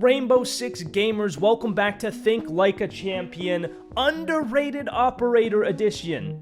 Rainbow Six gamers, welcome back to Think Like a Champion Underrated Operator Edition.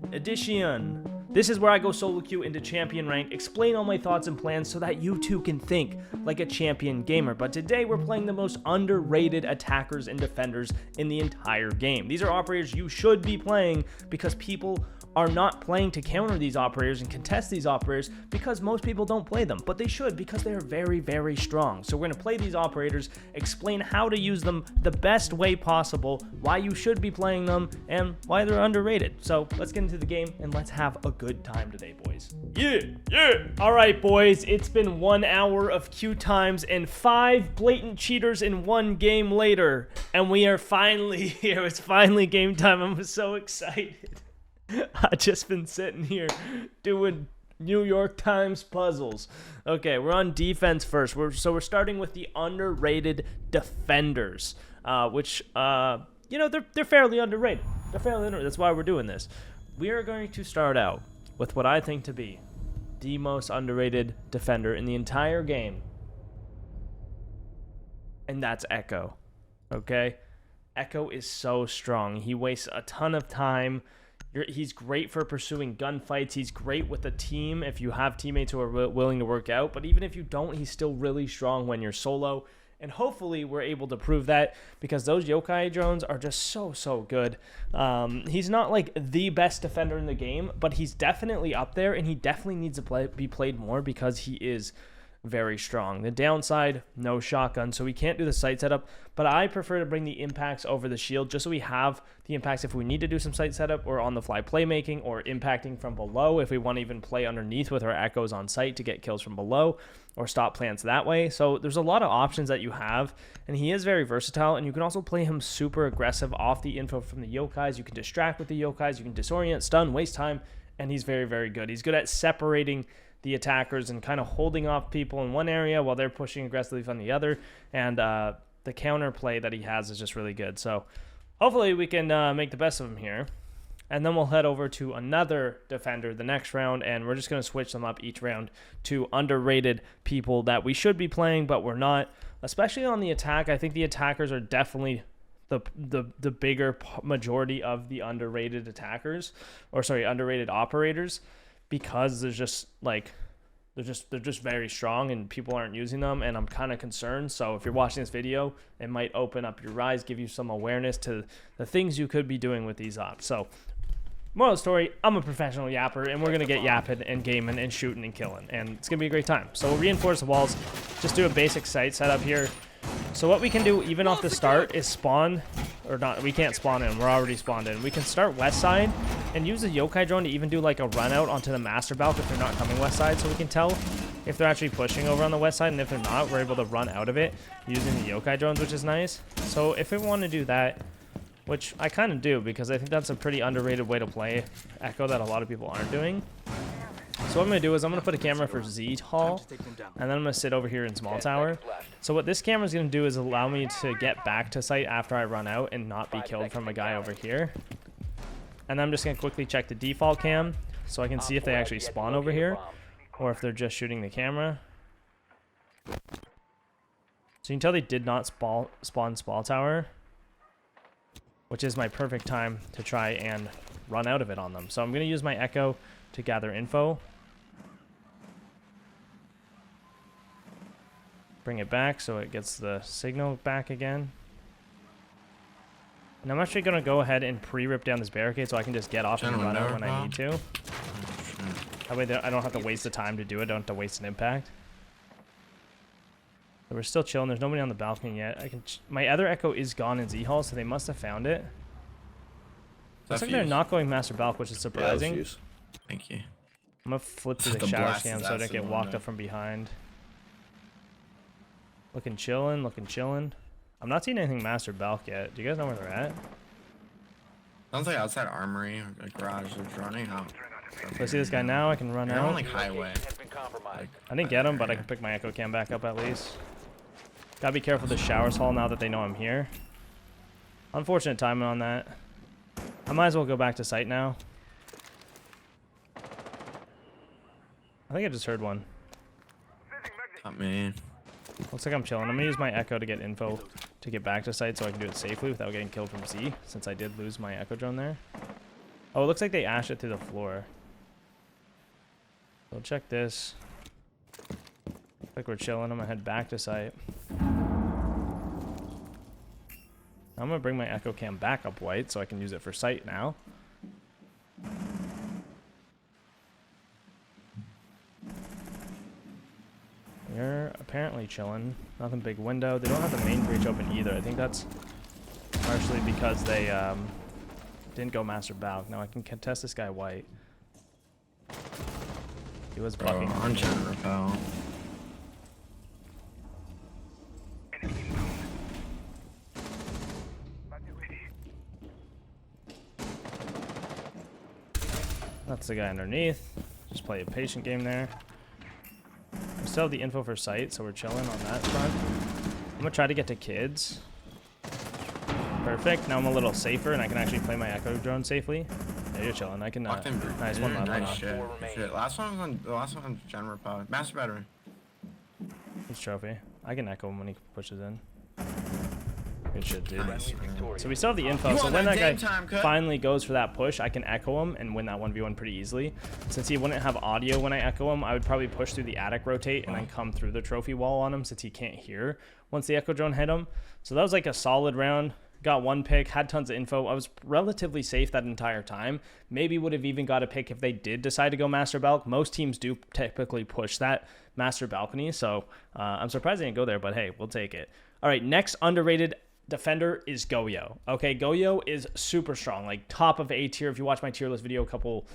This is where I go solo queue into champion rank, explain all my thoughts and plans so that you too can think like a champion gamer. But today we're playing the most underrated attackers and defenders in the entire game. These are operators you should be playing because people are not playing to counter these operators and contest these operators because most people don't play them, but they should because they are very, very strong. So we're going to play these operators, explain how to use them the best way possible, why you should be playing them, and why they're underrated. So let's get into the game and let's have a good time today, boys. Yeah. All right, boys, it's been 1 hour of queue times and 5 blatant cheaters in one game later, and we are finally here. It's finally game time. I'm so excited. I've just been sitting here doing New York Times puzzles. Okay, we're on defense first. So we're starting with the underrated defenders, which, they're fairly underrated. That's why we're doing this. We are going to start out with what I think to be the most underrated defender in the entire game, and that's Echo. Okay? Echo is so strong. He wastes a ton of time. He's great for pursuing gunfights. He's great with a team if you have teammates who are willing to work out. But even if you don't, he's still really strong when you're solo. And hopefully we're able to prove that because those yokai drones are just so good. He's not like the best defender in the game, but he's definitely up there, and he definitely needs to be played more because he is very strong. The downside, no shotgun, so we can't do the sight setup, but I prefer to bring the impacts over the shield just so we have the impacts if we need to do some sight setup or on the fly playmaking or impacting from below if we want to even play underneath with our echoes on sight to get kills from below or stop plants that way. So there's a lot of options that you have, and he is very versatile, and you can also play him super aggressive off the info from the yokais. You can distract with the yokais, you can disorient, stun, waste time, and he's very, very good. He's good at separating the attackers and kind of holding off people in one area while they're pushing aggressively from the other, and the counter play that he has is just really good. So hopefully we can make the best of him here, and then we'll head over to another defender the next round, and we're just going to switch them up each round to underrated people that we should be playing but we're not, especially on the attack. I think the attackers are definitely the bigger majority of the underrated underrated operators, because there's just like they're just very strong and people aren't using them, and I'm kind of concerned. So if you're watching this video, it might open up your eyes, give you some awareness to the things you could be doing with these ops. So moral of the story, I'm a professional yapper, and we're gonna get yapping and gaming and shooting and killing, and it's gonna be a great time. So we'll reinforce the walls, just do a basic sight setup here. So what we can do even off the start is spawn, or not, we can't spawn in, we're already spawned in. We can start west side and use the yokai drone to even do like a run out onto the master balk if they're not coming west side, so we can tell if they're actually pushing over on the west side, and if they're not, we're able to run out of it using the yokai drones, which is nice. So if we want to do that, which I kind of do because I think that's a pretty underrated way to play Echo that a lot of people aren't doing. So what I'm going to do is I'm going to put a camera for Z Hall, and then I'm going to sit over here in Small Tower. So what this camera is going to do is allow me to get back to site after I run out and not be killed from a guy over here. And then I'm just going to quickly check the default cam so I can see if they actually spawn over here or if they're just shooting the camera. So you can tell they did not spawn Small Tower, which is my perfect time to try and run out of it on them. So I'm going to use my Echo to gather info. Bring it back so it gets the signal back again. And I'm actually going to go ahead and pre-rip down this barricade so I can just get off and run out when I need to. That way I don't have to waste the time to do it. I don't have to waste an impact. But we're still chilling. There's nobody on the balcony yet. My other Echo is gone in Z-Hall, so they must have found it. Looks like they're not going Master Balk, which is surprising. Yeah, Thank you. I'm going to flip to the shower cam so I don't get walked up from behind. Looking chillin'. I'm not seeing anything Master Balk yet. Do you guys know where they're at? Sounds like outside armory or like garage is running out. So I see this guy now. I can run out. On like highway. I didn't get him, but I can pick my Echo cam back up at least. Gotta be careful with the showers hall now that they know I'm here. Unfortunate timing on that. I might as well go back to site now. I think I just heard one. Not me. Looks like I'm chilling. I'm gonna use my echo to get info to get back to site so I can do it safely without getting killed from Z, since I did lose my echo drone there. Oh, it looks like they ashed it through the floor. So check this. Looks like we're chilling. I'm gonna head back to site. I'm gonna bring my echo cam back up white so I can use it for sight now. You're apparently chilling. Nothing big window. They don't have the main breach open either. I think that's partially because they didn't go master balk. Now I can contest this guy white. He was blocking. On gen repel. That's the guy underneath. Just play a patient game there. We still have the info for sight, so we're chilling on that front. I'm gonna try to get to kids. Perfect. Now I'm a little safer, and I can actually play my echo drone safely. Yeah, you're chilling. I can. Nice one. Nice shit. Shit. Last one was on. The last one on gen repel. Master battery. It's trophy. I can echo him when he pushes in. Good shit, dude. Nice. So we still have the info. So when that guy finally goes for that push, I can echo him and win that 1v1 pretty easily. Since he wouldn't have audio when I echo him, I would probably push through the attic rotate and then come through the trophy wall on him since he can't hear once the echo drone hit him. So that was like a solid round. Got one pick, had tons of info. I was relatively safe that entire time. Maybe would have even got a pick if they did decide to go master balk. Most teams do typically push that master balcony, so I'm surprised they didn't go there, but hey, we'll take it. All right, next underrated defender is Goyo. Okay, Goyo is super strong, like top of A tier. If you watch my tier list video a couple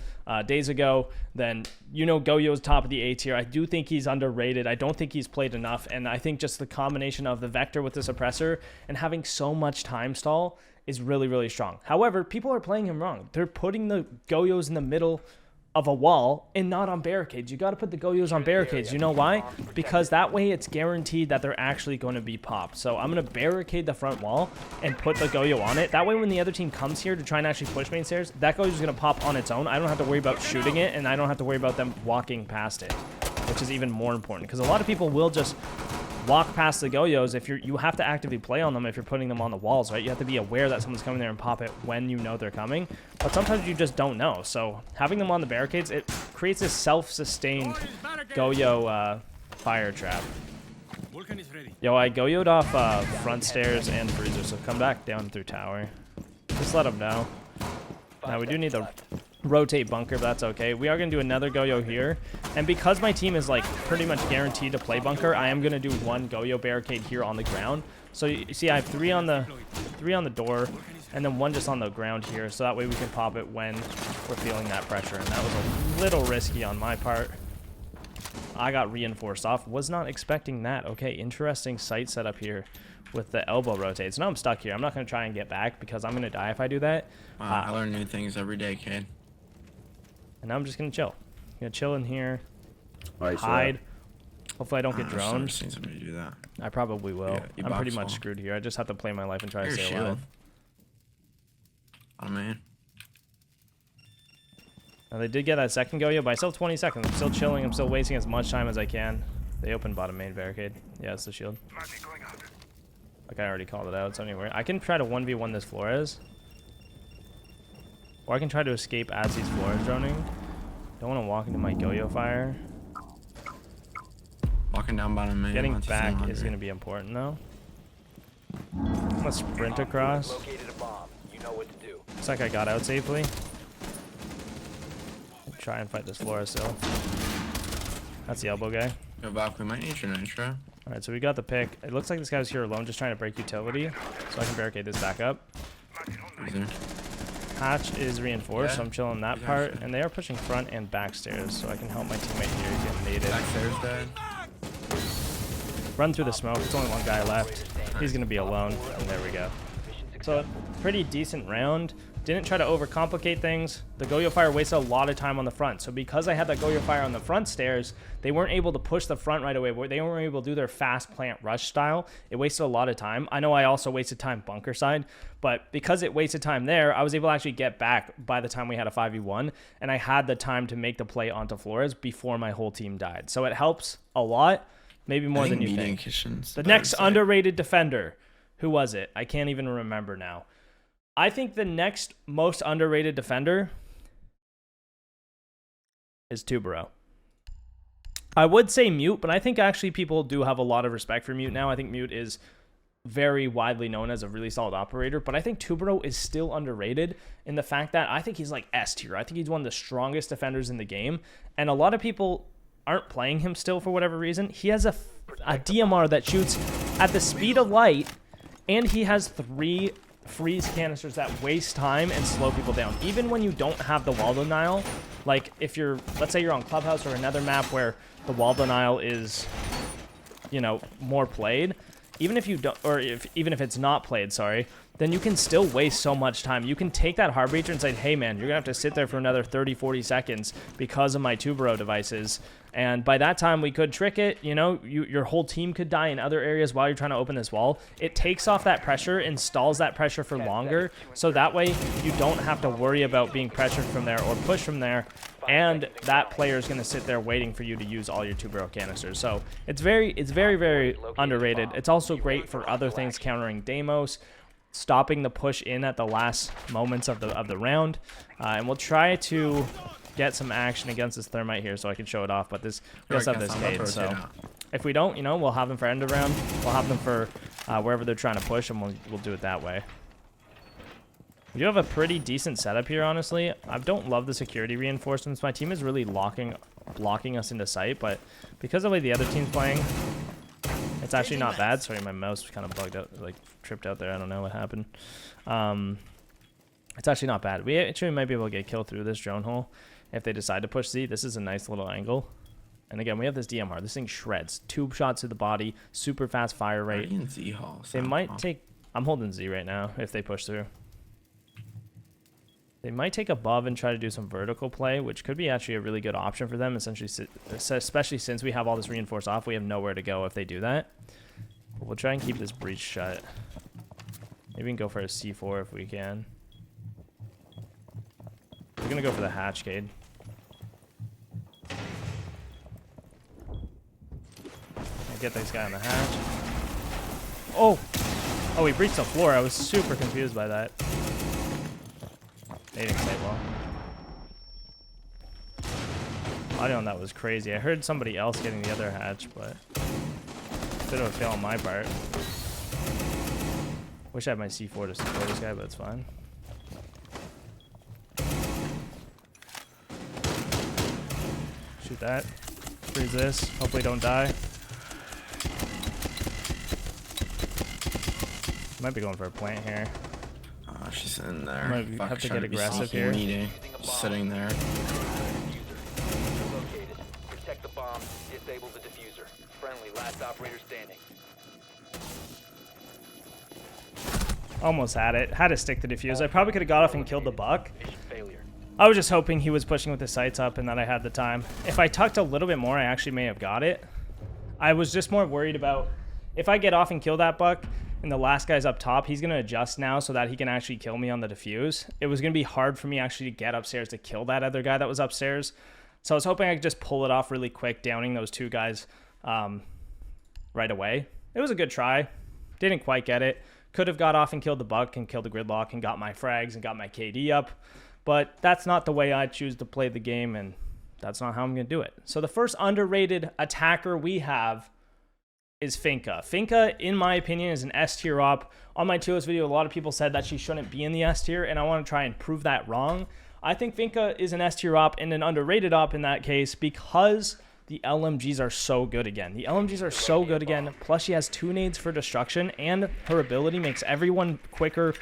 days ago, then you know Goyo's top of the A tier. I do think he's underrated. I don't think he's played enough, and I think just the combination of the vector with the suppressor and having so much time stall is really, really strong. However, people are playing him wrong. They're putting the Goyos in the middle of a wall and not on barricades. You got to put the Goyos on barricades. You know why? Because that way it's guaranteed that they're actually going to be popped. So I'm going to barricade the front wall and put the Goyo on it. That way when the other team comes here to try and actually push main stairs, that Goyo is going to pop on its own. I don't have to worry about shooting it, and I don't have to worry about them walking past it, which is even more important because a lot of people will just walk past the Goyos. If you have to actively play on them if you're putting them on the walls, right? You have to be aware that someone's coming there and pop it when you know they're coming. But sometimes you just don't know. So having them on the barricades, it creates this self-sustained Goyo fire trap. Yo, I Goyo'd off front stairs and freezer, so come back down through tower. Just let them know. Now we do need the rotate bunker, but that's okay. We are going to do another Goyo here. And because my team is like pretty much guaranteed to play bunker, I am going to do one Goyo barricade here on the ground. So you see I have three on the door and then one just on the ground here. So that way we can pop it when we're feeling that pressure. And that was a little risky on my part. I got reinforced off. Was not expecting that. Okay, interesting site setup here with the elbow rotates. Now I'm stuck here. I'm not going to try and get back because I'm going to die if I do that. I learn new things every day, kid. And now I'm just going to chill. I'm going to chill in here. Right, hide. Hopefully I don't get I've never droned. seen somebody do that. I probably will. Yeah, I'm pretty box much wall. screwed here. I just have to play my life and try to Here's stay alive. shield. Oh man. Now they did get that second Goyo, but I still have 20 seconds. I'm still chilling. I'm still wasting as much time as I can. They opened bottom main barricade. Yeah, it's the shield. Like I already called it out, so anyway. I can try to 1v1 this Flores. Or I can try to escape as these Flores droning. Don't want to walk into my Goyo fire. Walking down bottom main. Getting back is going to be important though. I'm going to sprint across. Looks like I got out safely. Try and fight this Flora still. That's the elbow guy. Go back. We might need your nitro. Alright, so we got the pick. It looks like this guy's here alone just trying to break utility. So I can barricade this back up. Easy. Hatch is reinforced, Yeah. so I'm chilling that He's part. actually- And they are pushing front and back stairs, so I can help my teammate here. He's getting needed. Backstairs dead. Run through the smoke. There's only one guy left. He's going to be alone. And there we go. So a pretty decent round. Didn't try to overcomplicate things. The Goyo fire wasted a lot of time on the front. So because I had that Goyo fire on the front stairs, they weren't able to push the front right away. They weren't able to do their fast plant rush style. It wasted a lot of time. I know I also wasted time bunker side, but because it wasted time there, I was able to actually get back by the time we had a 5v1, and I had the time to make the play onto Flores before my whole team died. So it helps a lot. Maybe more than you medium think. kitchens. The next underrated defender. Who was it? I can't even remember now. I think the next most underrated defender is Tubarão. I would say Mute, but I think actually people do have a lot of respect for Mute now. I think Mute is very widely known as a really solid operator, but I think Tubarão is still underrated in the fact that I think he's like S tier. I think he's one of the strongest defenders in the game, and a lot of people aren't playing him still for whatever reason. He has a DMR that shoots at the speed of light, and he has 3 freeze canisters that waste time and slow people down. Even when you don't have the wall denial, like if you're, let's say you're on Clubhouse or another map where the wall denial is, you know, more played, even if you don't, or even if it's not played, sorry, then you can still waste so much time. You can take that hard breacher and say, hey man, you're gonna have to sit there for another 30-40 seconds because of my Tubarão devices. And by that time we could trick it, you know, your whole team could die in other areas while you're trying to open this wall. It takes off that pressure, installs that pressure for longer, so that way you don't have to worry about being pressured from there or pushed from there, and that player is going to sit there waiting for you to use all your Tubarão canisters. So it's very, very underrated. It's also great for other things, countering Deimos, stopping the push in at the last moments of the round. And we'll try to get some action against this Thermite here so I can show it off, but this we also have this Cade, so if we don't, you know, we'll have them for end of round, we'll have them for wherever they're trying to push, and we'll do it that way. We do have a pretty decent setup here, honestly. I don't love the security reinforcements. My team is really blocking us into sight, but because of the way the other team's playing, it's actually not bad. Sorry, my mouse kind of bugged out, like tripped out there. I don't know what happened. It's actually not bad. We actually might be able to get a kill through this drone hole if they decide to push Z. This is a nice little angle. And again, we have this DMR. This thing shreds. Tube shots to the body, super fast fire rate. They might take... I'm holding Z right now if they push through. They might take above and try to do some vertical play, which could be actually a really good option for them, essentially, especially since we have all this reinforced off. We have nowhere to go if they do that. But we'll try and keep this breach shut. Maybe we can go for a C4 if we can. We're going to go for the hatch, Cade. Get this guy on the hatch. Oh! Oh, he breached the floor. I was super confused by that. They didn't play well. Audio on that was crazy. I heard somebody else getting the other hatch, but a bit of a fail on my part. Wish I had my C4 to support this guy, but it's fine. Shoot that. Freeze this. Hopefully don't die. Might be going for a plant here. Oh, she's in there. Might have to get aggressive here. Meeting. Just sitting there. Protect the bomb. Disable the diffuser. Friendly, last operator standing. Almost had it. Had to stick the diffuse. I probably could have got off and killed the buck. I was just hoping he was pushing with the sights up and that I had the time. If I tucked a little bit more, I actually may have got it. I was just more worried about if I get off and kill that buck and the last guy's up top, he's going to adjust now so that he can actually kill me on the diffuse. It was going to be hard for me actually to get upstairs to kill that other guy that was upstairs. So I was hoping I could just pull it off really quick, downing those two guys right away. It was a good try. Didn't quite get it. Could have got off and killed the buck and killed the gridlock and got my frags and got my KD up. But that's not the way I choose to play the game, and that's not how I'm going to do it. So the first underrated attacker we have is Finka. Finka, in my opinion, is an S tier op. On my tier list video, a lot of people said that she shouldn't be in the S tier, and I want to try and prove that wrong. I think Finka is an S tier op and an underrated op in that case because the LMGs are so good again. The LMGs are so good again, plus she has 2 nades for destruction, and her ability makes everyone quicker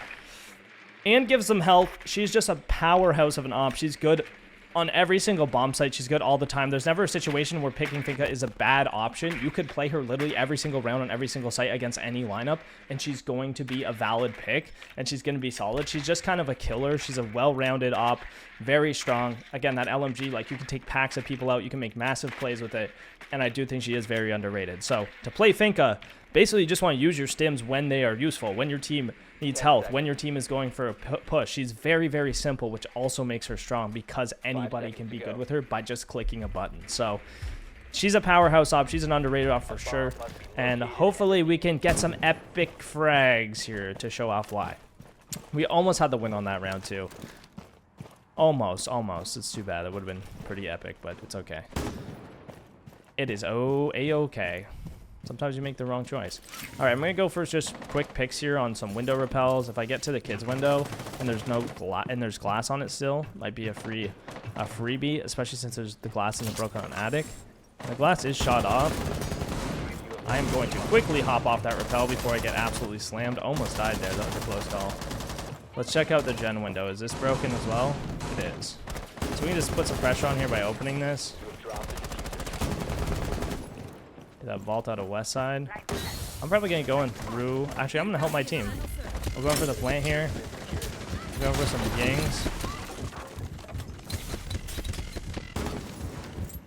and gives them health. She's just a powerhouse of an op. She's good on every single bomb site. She's good all the time. There's never a situation where picking Finka is a bad option. You could play her literally every single round on every single site against any lineup, and she's going to be a valid pick, and she's going to be solid. She's just kind of a killer. She's a well-rounded op, very strong. Again, that LMG, like, you can take packs of people out. You can make massive plays with it, and I do think she is very underrated. So to play Finka, basically you just want to use your stims when they are useful, when your team needs health, when your team is going for a push. She's very, very simple, which also makes her strong because anybody can be good with her by just clicking a button. So she's a powerhouse op. She's an underrated op for sure. And hopefully we can get some epic frags here to show off why. We almost had the win on that round too. Almost. It's too bad. It would have been pretty epic, but it's okay. It is a-okay. Sometimes you make the wrong choice. All right, I'm gonna go for just quick picks here on some window repels. If I get to the kids' window and there's no there's glass on it still, might be a freebie, especially since the glass isn't broken on attic. The glass is shot off. I am going to quickly hop off that rappel before I get absolutely slammed. Almost died there. That was a close call. Let's check out the gen window. Is this broken as well? It is. So we can just put some pressure on here by opening this. Get that vault out of west side. I'm probably going to go in through. Actually, I'm going to help my team. We're going for the plant here. We're going for some Yings.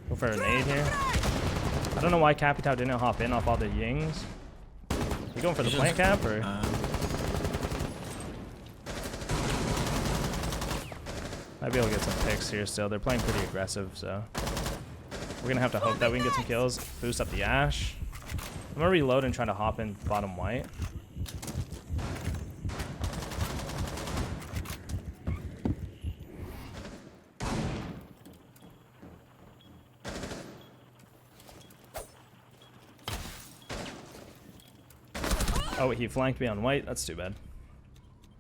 Go for a nade here. I don't know why Capitao didn't hop in off all the Yings. You going for the plant cap or? Might be able to get some picks here still. They're playing pretty aggressive, so we're gonna have to hope that we can get some kills. Boost up the Ash. I'm gonna reload and try to hop in bottom white. Oh, he flanked me on white. That's too bad.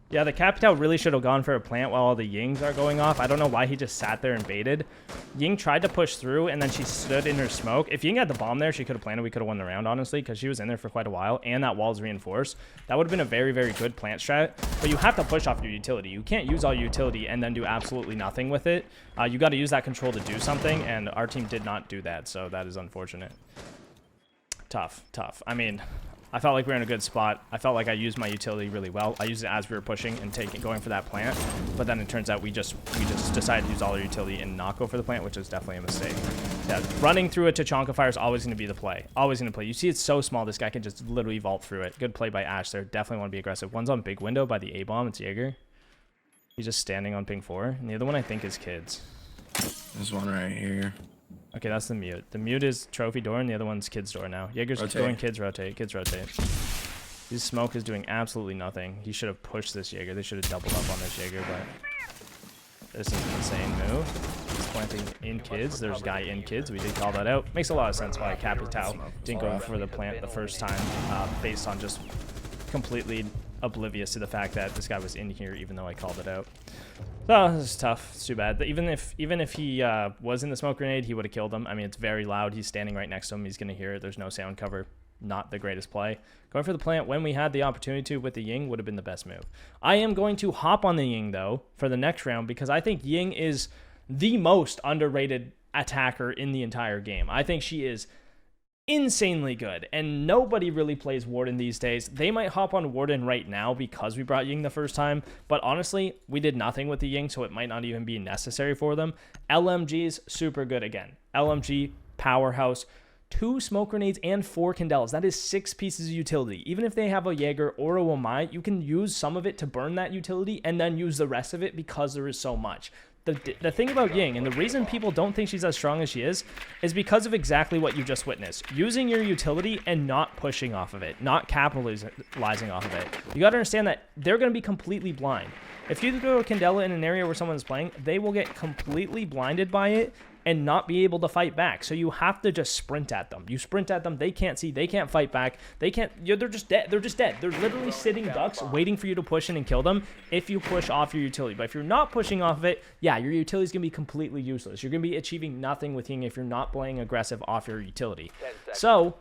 Yeah, the Capitao really should have gone for a plant while all the Yings are going off. I don't know why he just sat there and baited. Ying tried to push through, and then she stood in her smoke. If Ying had the bomb there, she could have planted. We could have won the round, honestly, because she was in there for quite a while, and that wall's reinforced. That would have been a very, very good plant strat. But you have to push off your utility. You can't use all your utility and then do absolutely nothing with it. You got to use that control to do something, and our team did not do that, so that is unfortunate. Tough. I mean, I felt like we were in a good spot. I felt like I used my utility really well. I used it as we were pushing and going for that plant. But then it turns out we just decided to use all our utility and not go for the plant, which is definitely a mistake. Yeah, running through a Tachanka fire is always going to be the play. Always going to play. You see it's so small, this guy can just literally vault through it. Good play by Ash there. Definitely want to be aggressive. One's on big window by the A-bomb. It's Jaeger. He's just standing on ping 4. And the other one I think is kids. There's one right here. Okay, that's the mute. The mute is trophy door, and the other one's kids door now. Jaeger's going kids rotate. Kids rotate. His smoke is doing absolutely nothing. He should have pushed this Jaeger. They should have doubled up on this Jaeger, but this is an insane move. He's planting in kids. There's a guy in kids. We did call that out. Makes a lot of sense why Capitao didn't go for the plant the first time, based on just completely oblivious to the fact that this guy was in here, even though I called it out. So this is tough. It's too bad. Even if he was in the smoke grenade, he would have killed him. I mean, it's very loud. He's standing right next to him. He's gonna hear it. There's no sound cover. Not the greatest play. Going for the plant when we had the opportunity to with the Ying would have been the best move. I am going to hop on the Ying though for the next round because I think Ying is the most underrated attacker in the entire game. I think she is insanely good, and nobody really plays Warden these days. They might hop on Warden right now because we brought Ying the first time, but honestly, we did nothing with the Ying, so it might not even be necessary for them. LMG's super good again. LMG, powerhouse, 2 smoke grenades and 4 Candelas. That is 6 pieces of utility. Even if they have a Jaeger or a Wamai, you can use some of it to burn that utility and then use the rest of it because there is so much. The thing about Ying, and the reason people don't think she's as strong as she is because of exactly what you just witnessed. Using your utility and not pushing off of it, not capitalizing off of it. You got to understand that they're going to be completely blind. If you throw a Candela in an area where someone's playing, they will get completely blinded by it and not be able to fight back. So you have to just sprint at them. You sprint at them, they can't see, they can't fight back, they're just dead. They're just dead. They're literally sitting ducks waiting for you to push in and kill them if you push off your utility. But if you're not pushing off of it, yeah, your utility is going to be completely useless. You're going to be achieving nothing with Ying if you're not playing aggressive off your utility. So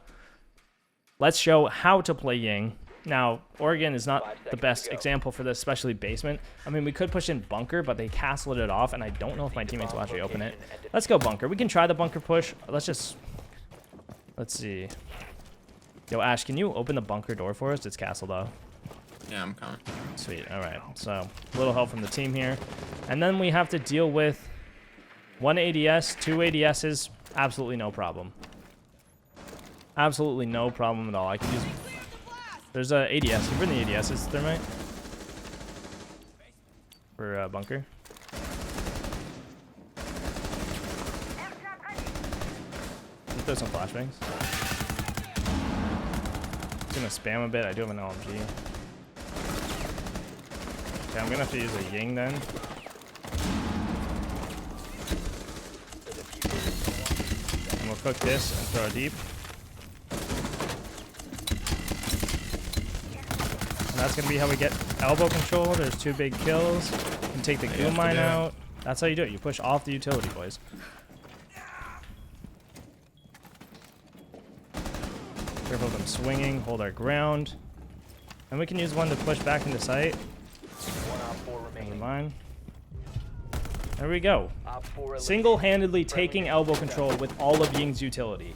let's show how to play Ying. Now, Oregon is not the best example for this, especially basement. I mean, we could push in bunker, but they castled it off, and I don't know if my teammates will actually open it. Let's go bunker. We can try the bunker push. Let's see. Yo, Ash, can you open the bunker door for us? It's castled off. Yeah, I'm coming. Sweet. All right. So, a little help from the team here. And then we have to deal with 1 ADS, 2 ADSs. Absolutely no problem. Absolutely no problem at all. I can use... There's a ADS. You bring the ADSs, Thermite? For bunker. throw some flashbangs. Just gonna spam a bit. I do have an LMG. Okay, I'm gonna have to use a Ying then. And we'll cook this and throw it deep. And that's gonna be how we get elbow control. There's 2 big kills. You can take the goo mine out. That's how you do it. You push off the utility, boys. Careful of them swinging. Hold our ground. And we can use one to push back into sight. Never mind. There we go. Single-handedly taking elbow control with all of Ying's utility.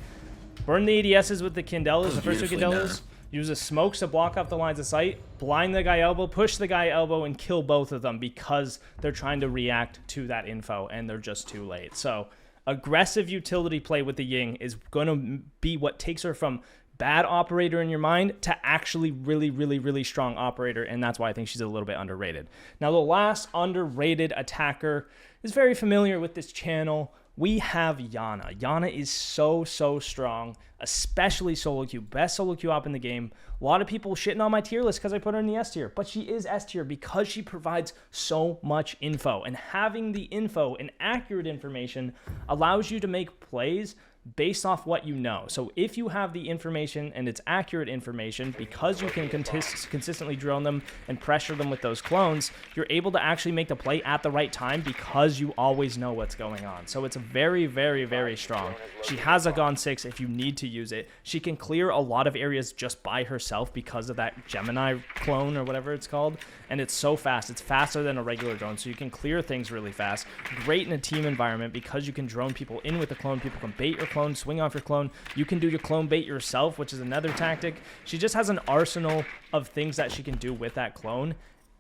Burn the ADSs with the Candelas, the first 2 Candelas. Use the smokes to block off the lines of sight. Blind the guy elbow, push the guy elbow, and kill both of them because they're trying to react to that info and they're just too late. So aggressive utility play with the Ying is going to be what takes her from bad operator in your mind to actually really, really, really strong operator, and that's why I think she's a little bit underrated. Now, the last underrated attacker is very familiar with this channel. We have Iana. Iana is so strong, especially solo queue. Best solo queue op in the game. A lot of people shitting on my tier list because I put her in the S tier, but she is S tier because she provides so much info. And having the info and accurate information allows you to make plays based off what you know. So if you have the information and it's accurate information, because you can consistently drone them and pressure them with those clones, you're able to actually make the play at the right time because you always know what's going on. So it's very, very, very strong. She has a Gon 6 if you need to use it. She can clear a lot of areas just by herself because of that Gemini clone or whatever it's called. And it's so fast. It's faster than a regular drone, so you can clear things really fast. Great in a team environment because you can drone people in with the clone. People can bait your clone, swing off your clone. You can do your clone bait yourself, which is another tactic. She just has an arsenal of things that she can do with that clone.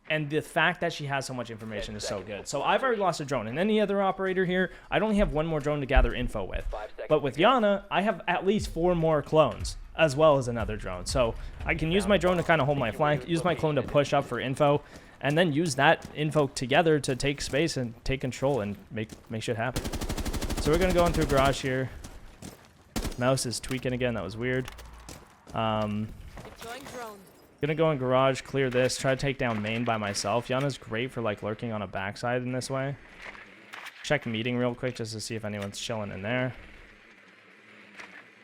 And the fact that she has so much information is so good. So I've already lost a drone. And any other operator here, I'd only have 1 more drone to gather info with. But with Iana, I have at least 4 more clones, as well as another drone. So I can use my drone to kind of hold my flank, use my clone to push up for info, and then use that info together to take space and take control and make shit happen. So we're going to go in through garage here. Mouse is tweaking again. That was weird. Gonna go in garage, clear this, try to take down main by myself. Yana's great for like lurking on a backside in this way. Check meeting real quick just to see if anyone's chilling in there.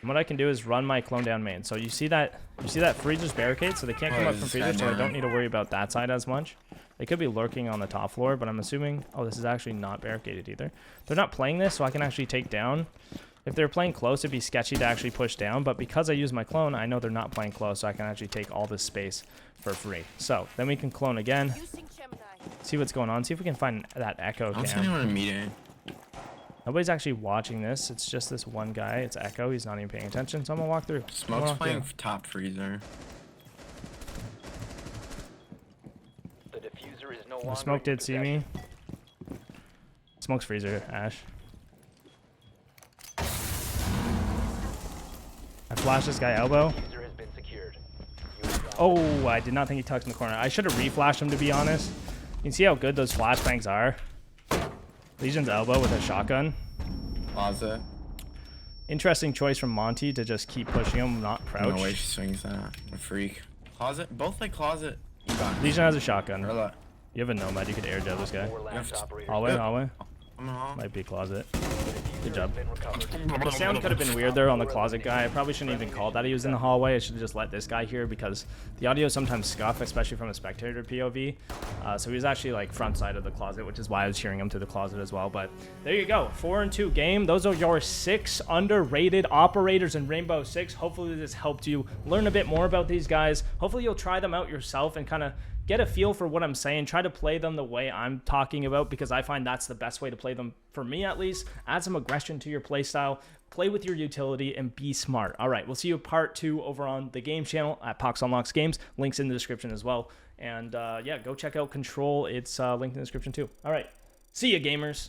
And what I can do is run my clone down main. So you see that freezer's barricade, so they can't come up from freezer, so I don't need to worry about that side as much. They could be lurking on the top floor, but I'm assuming, oh, this is actually not barricaded either. They're not playing this, so I can actually take down. If they're playing close, it'd be sketchy to actually push down, but because I use my clone, I know they're not playing close, so I can actually take all this space for free. So then we can clone again, see what's going on, see if we can find that echo cam. anyone in a meeting. Nobody's actually watching this. It's just this one guy. It's Echo. He's not even paying attention, so I'm gonna walk through. Smoke's playing top freezer. The diffuser is no longer Smoke did see me. Smoke's freezer, Ash. I flashed this guy elbow. Diffuser has been secured. Oh, I did not think he tucked in the corner. I should have reflashed him, to be honest. You can see how good those flashbangs are. Legion's elbow with a shotgun. Closet. Interesting choice from Monty to just keep pushing him, not crouch. No way she swings that. A freak. Closet? Both like closet. Legion has a shotgun. Really? You have a nomad. You could air jab this guy. Hallway, hallway. Might be closet. Good job. The sound could have been weird there on the closet guy. I probably shouldn't even call that he was in the hallway. I should have just let this guy hear because the audio sometimes scuff, especially from a spectator POV. So he was actually like front side of the closet, which is why I was hearing him through the closet as well. But there you go. 4-2 game. Those are your 6 underrated operators in Rainbow Six. Hopefully this helped you learn a bit more about these guys. Hopefully you'll try them out yourself and kind of get a feel for what I'm saying. Try to play them the way I'm talking about because I find that's the best way to play them, for me at least. Add some aggression to your playstyle. Play with your utility and be smart. All right, we'll see you part 2 over on the game channel at Poxonlox Games. Links in the description as well. And yeah, go check out Control. It's linked in the description too. All right, see ya, gamers.